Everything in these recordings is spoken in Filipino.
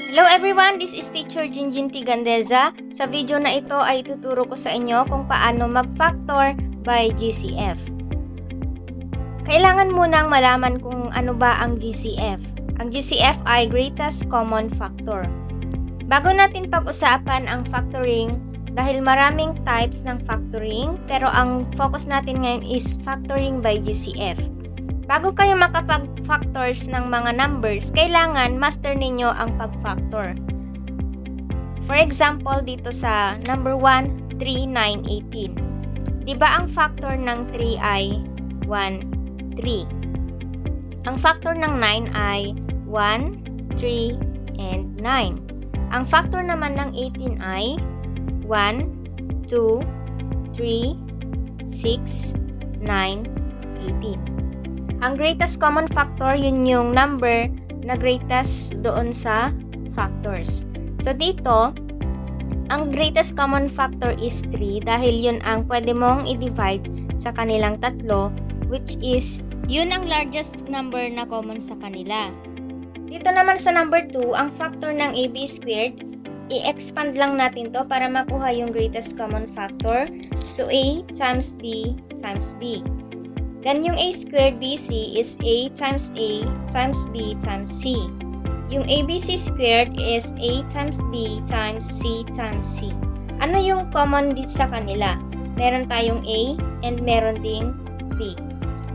Hello everyone, this is Teacher Jinjin Tigandeza. Sa video na ito ay tuturo ko sa inyo kung paano mag-factor by GCF. Kailangan munang malaman kung ano ba ang GCF. Ang GCF ay Greatest Common Factor. Bago natin pag-usapan ang factoring, dahil maraming types ng factoring, pero ang focus natin ngayon is factoring by GCF. Bago kayo makapag-factors ng mga numbers, kailangan master ninyo ang pag-factor. For example, dito sa number 1, 3, 9, 18. Diba ang factor ng 3 ay 1, 3. Ang factor ng 9 ay 1, 3, and 9. Ang factor naman ng 18 ay 1, 2, 3, 6, 9, 18. Ang greatest common factor, yun yung number na greatest doon sa factors. So dito, ang greatest common factor is 3 dahil yun ang pwede mong i-divide sa kanilang tatlo, which is yun ang largest number na common sa kanila. Dito naman sa number 2, ang factor ng AB squared, i-expand lang natin to para makuha yung greatest common factor. So A times B times B. Then yung A squared BC is A times B times C. Yung ABC squared is A times B times C times C. Ano yung common dito sa kanila? Meron tayong A and meron ding B.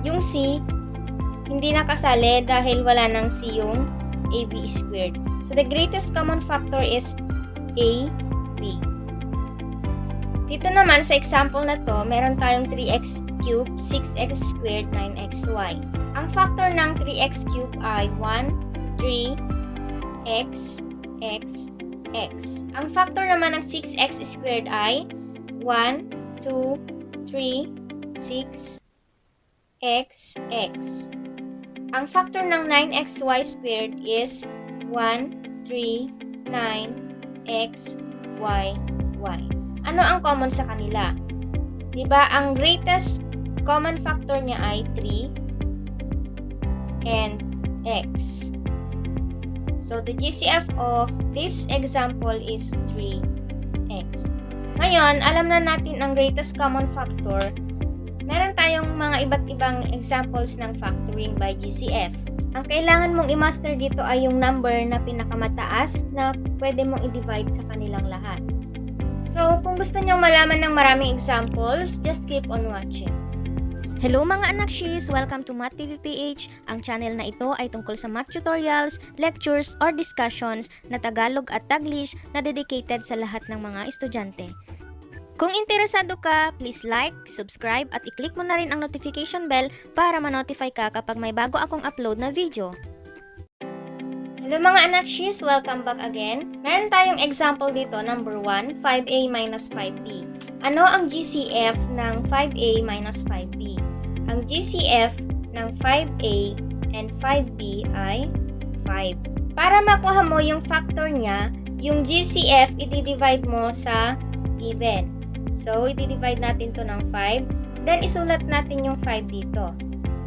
Yung C, hindi nakasali dahil wala nang C yung AB squared. So the greatest common factor is A, B. Dito naman sa example na to, meron tayong 3x cubed, 6x squared, 9xy. Ang factor ng 3x cubed ay 1, 3, x, x, x. Ang factor naman ng 6x squared ay 1, 2, 3, 6, x, x. Ang factor ng 9xy squared is 1, 3, 9, x, y, y. Ano ang common sa kanila? Diba, ang greatest common factor niya ay 3 and x. So, the GCF of this example is 3x. Ngayon, alam na natin ang greatest common factor. Meron tayong mga iba't ibang examples ng factoring by GCF. Ang kailangan mong i-master dito ay yung number na pinakamataas na pwede mong i-divide sa kanilang lahat. So, kung gusto nyong malaman ng maraming examples, just keep on watching. Hello mga anak-shis! Welcome to Math TV PH. Ang channel na ito ay tungkol sa math tutorials, lectures, or discussions na Tagalog at Taglish na dedicated sa lahat ng mga estudyante. Kung interesado ka, please like, subscribe, at i-click mo na rin ang notification bell para ma-notify ka kapag may bago akong upload na video. Hello mga anak-shis! Welcome back again. Meron tayong example dito, number 1, 5a minus 5b. Ano ang GCF ng 5a minus 5b? Ang GCF ng 5a and 5b ay 5. Para makuha mo yung factor niya, yung GCF i-divide mo sa given. So, i-divide natin to ng 5. Then, isulat natin yung 5 dito.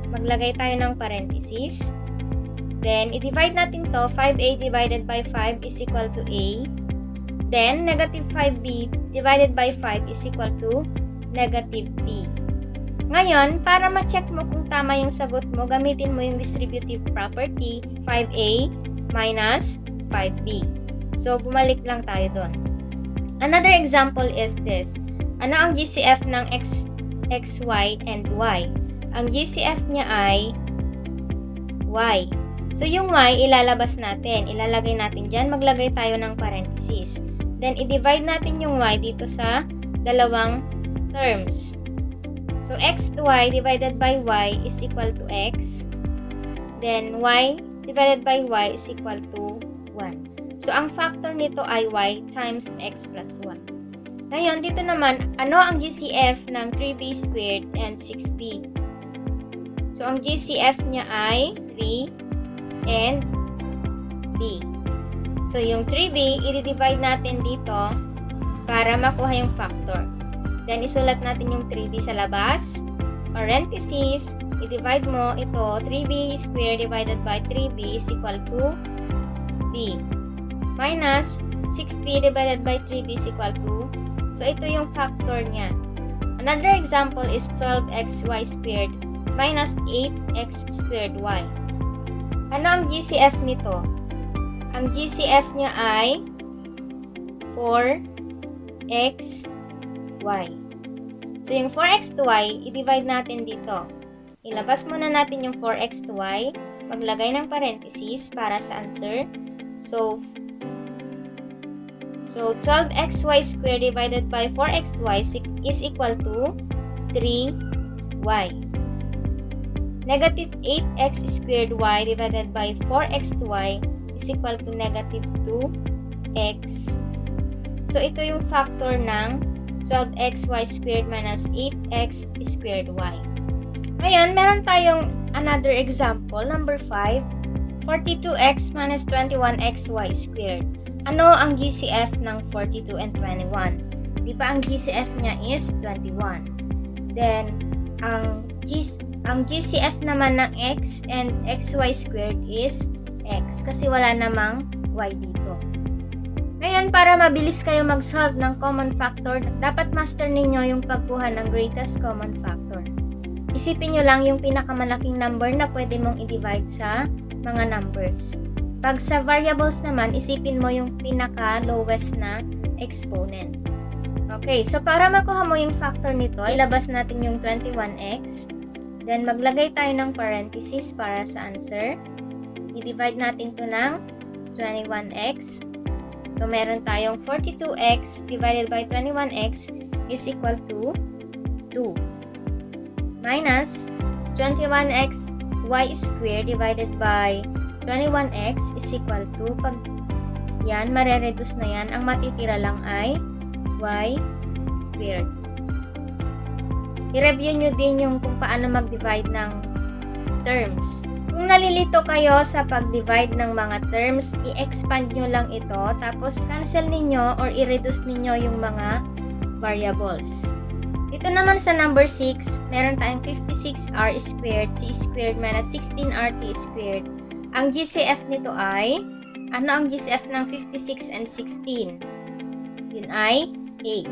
Maglagay tayo ng parenthesis. Then, i-divide natin to, 5a divided by 5 is equal to a. Then, negative 5b divided by 5 is equal to negative b. Ngayon, para ma-check mo kung tama yung sagot mo, gamitin mo yung distributive property, 5a minus 5b. So, bumalik lang tayo doon. Another example is this. Ano ang GCF ng x, y, and y? Ang GCF niya ay y. So, yung y, ilalabas natin. Ilalagay natin dyan. Maglagay tayo ng parenthesis. Then, i-divide natin yung y dito sa dalawang terms. So, xy divided by y is equal to x. Then, y divided by y is equal to 1. So, ang factor nito ay y times x plus 1. Ngayon, dito naman, ano ang GCF ng 3b squared and 6b? So, ang GCF niya ay 3 and b. So, yung 3b, i-divide natin dito para makuha yung factor. Then, isulat natin yung 3b sa labas. Parenthesis, i-divide mo ito, 3b squared divided by 3b is equal to b. minus 6b divided by 3b is equal to, so ito yung factor niya. Another example is 12xy squared minus 8x squared y. Ano ang GCF nito? Ang GCF niya ay 4xy. So, yung 4x to y, i-divide natin dito. Ilabas muna natin yung 4x to y, maglagay ng parenthesis para sa answer. So 12xy squared divided by 4xy is equal to 3y. Negative 8x squared y divided by 4xy is equal to negative 2x. So, ito yung factor ng 12xy squared minus 8x squared y. Ngayon, meron tayong another example, number 5, 42x minus 21xy squared. Ano ang GCF ng 42 and 21? Di ba ang GCF niya is 21? Then, ang GCF naman ng x and xy squared is x kasi wala namang y dito. Ngayon, para mabilis kayo mag-solve ng common factor, dapat master ninyo yung pagkuha ng greatest common factor. Isipin nyo lang yung pinakamalaking number na pwede mong i-divide sa mga numbers. Pag sa variables naman, isipin mo yung pinaka-lowest na exponent. Okay, so para makuha mo yung factor nito, ilabas natin yung 21x. Then, maglagay tayo ng parenthesis para sa answer. I-divide natin to ng 21x. So, meron tayong 42x divided by 21x is equal to 2. Minus 21x y squared divided by 21x is equal to, pag yan, marereduce na yan, ang matitira lang ay y squared. I-review nyo din yung kung paano mag-divide ng terms. Kung nalilito kayo sa pag-divide ng mga terms, i-expand nyo lang ito, tapos cancel ninyo or i-reduce ninyo yung mga variables. Dito naman sa number 6, meron tayong 56r squared t squared minus 16r t squared. Ang GCF nito ay, ano ang GCF ng 56 and 16? Yun ay 8.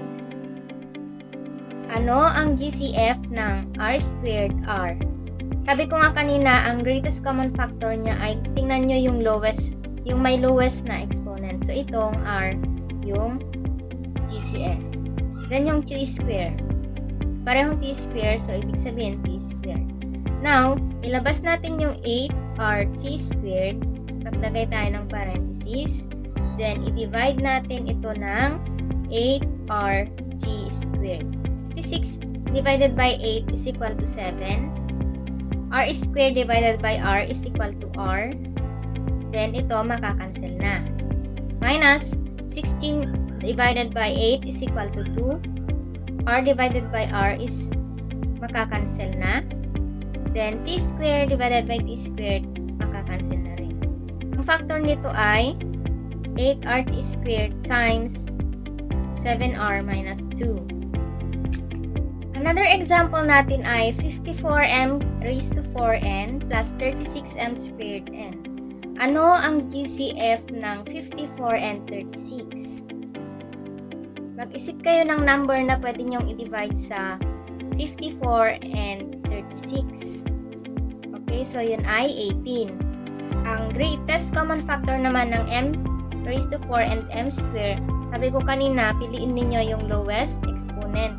Ano ang GCF ng r squared r? Sabi ko nga kanina, ang greatest common factor niya ay, tingnan nyo yung lowest, yung may lowest na exponent. So, itong r, yung GCF. Then, yung t squared. Parehong t squared, so ibig sabihin t squared. Now, ilabas natin yung 8rt squared. Maglagay tayo ng parenthesis. Then, i-divide natin ito ng 8rt squared. 56 divided by 8 is equal to 7. R squared divided by r is equal to r. Then, ito makakancel na. Minus 16 divided by 8 is equal to 2. R divided by r is makakancel na. Then, t squared divided by t squared, makakancel na rin. Ang factor nito ay 8rt squared times 7r minus 2. Another example natin ay 54m raised to 4n plus 36m squared n. Ano ang GCF ng 54 and 36? Mag-isip kayo ng number na pwede nyong i-divide sa 54 and 36. Okay, so yun ay 18. Ang greatest common factor naman ng m raised to 4 and m square, sabi ko kanina, piliin ninyo yung lowest exponent.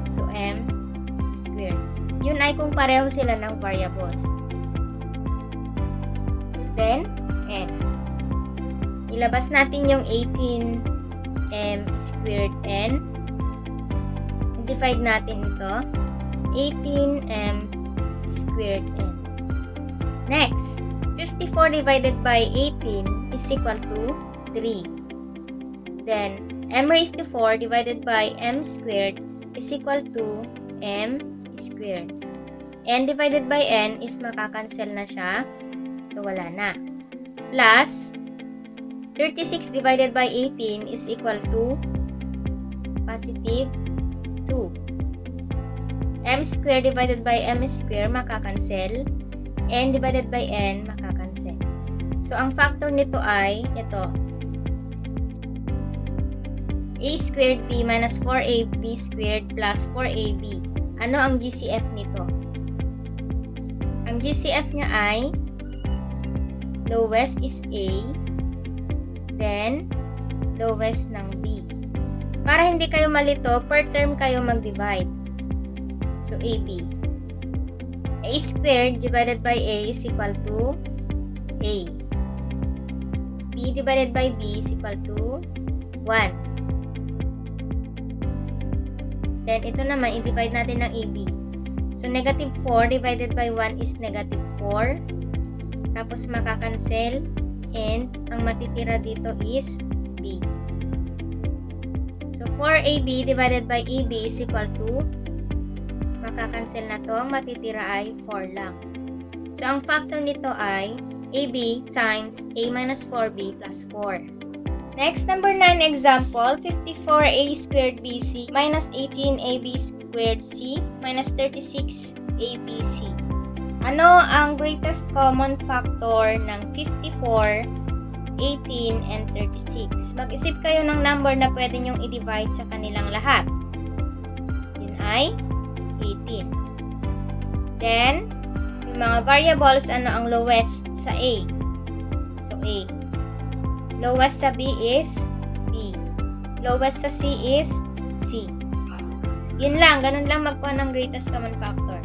So, m square. Yun ay kung pareho sila ng variables. Then, n. Ilabas natin yung 18m squared n. I-divide natin ito. 18m squared n. Next, 54 divided by 18 is equal to 3. Then, m raised to 4 divided by m squared is equal to m squared. N divided by n is makakancel na siya. So, wala na. Plus, 36 divided by 18 is equal to positive 2. M squared divided by m squared makakancel. N divided by n makakancel. So, ang factor nito ay ito. a squared b minus 4ab squared plus 4ab. Ano ang GCF nito? Ang GCF niya ay lowest is a, then lowest ng b. Para hindi kayo malito, per term kayo mag-divide. So, AB. A squared divided by A is equal to A. B divided by B is equal to 1. Then, ito naman, i-divide natin ng AB. So, negative 4 divided by 1 is negative 4. Tapos, makakancel. And, ang matitira dito is B. So, 4AB divided by AB is equal to, makakancel na to, ang matitira ay 4 lang. So, ang factor nito ay AB times A minus 4B plus 4. Next, number 9 example, 54A squared BC minus 18AB squared C minus 36ABC. Ano ang greatest common factor ng 54, 18, and 36. Mag-isip kayo ng number na pwede nyong i-divide sa kanilang lahat. Yun ay 18. Then, yung mga variables, ano ang lowest sa A? So, A. Lowest sa B is B. Lowest sa C is C. Yun lang, ganun lang magkuha ng greatest common factor.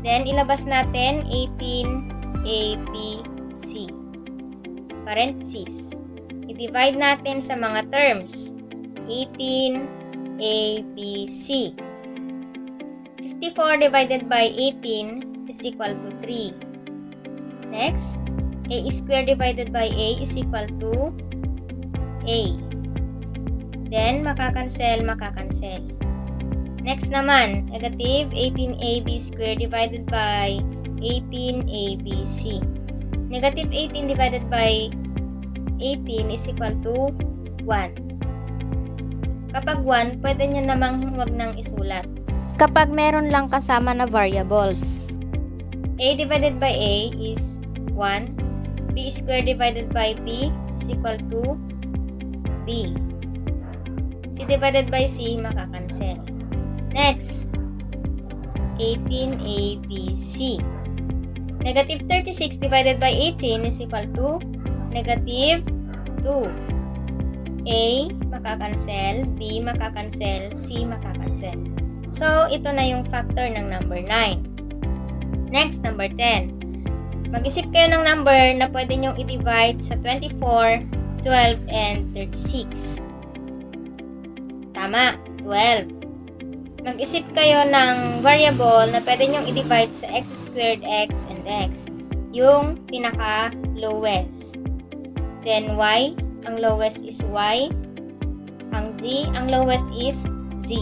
Then, ilabas natin 18, A, B, C. Parentheses. I-divide natin sa mga terms. 18, A, B, C. 54 divided by 18 is equal to 3. Next, A squared divided by A is equal to A. Then, makakancel. Next naman, negative 18AB squared divided by 18ABC. Negative 18 divided by 18 is equal to 1. Kapag 1, pwede nyo namang huwag nang isulat. Kapag meron lang kasama na variables. A divided by A is 1. B squared divided by B is equal to B. C divided by C, makakancel. Next, 18ABC. Negative 36 divided by 18 is equal to negative 2. A, makakancel. B, makakancel. C, makakancel. So, ito na yung factor ng number 9. Next, number 10. Mag-isip kayo ng number na pwede nyong i-divide sa 24, 12, and 36. Tama, 12. Mag-isip kayo ng variable na pwede nyong i-divide sa x squared, x, and x. Yung pinaka-lowest. Then, y. Ang lowest is y. Ang z. Ang lowest is z.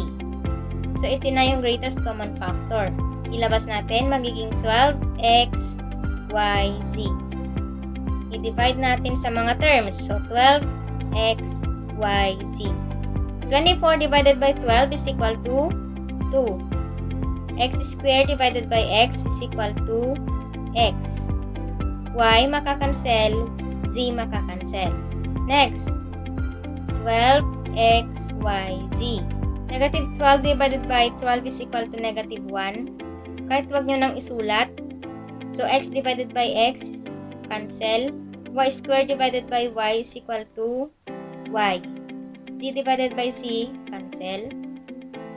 So, ito na yung greatest common factor. Ilabas natin, magiging 12x, y, z. I-divide natin sa mga terms. So, 12x, y, z. 24 divided by 12 is equal to 2. X squared divided by x is equal to x. Y makakancel, z makakancel. Next, 12x, y, z. Negative 12 divided by 12 is equal to negative 1. Kahit wag nyo nang isulat. So, x divided by x, cancel. Y squared divided by y is equal to y. Z divided by c, cancel.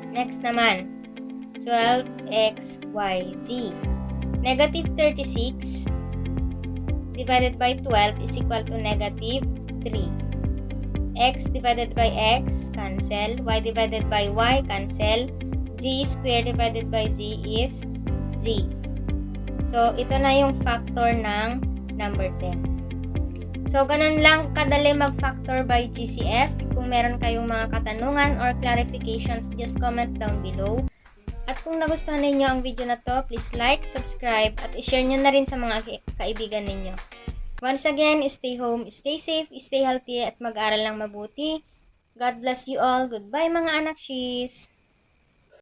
Next naman, 12x, y, z. Negative 36 divided by 12 is equal to negative 3. X divided by x, cancel. Y divided by y, cancel. Z squared divided by z is z. So, ito na yung factor ng number 10. So, ganun lang kadali mag-factor by GCF. Kung meron kayong mga katanungan or clarifications, just comment down below. At kung nagustuhan ninyo ang video na to, please like, subscribe, at i-share nyo na rin sa mga kaibigan ninyo. Once again, stay home, stay safe, stay healthy, at mag-aral lang mabuti. God bless you all. Goodbye mga anak shis!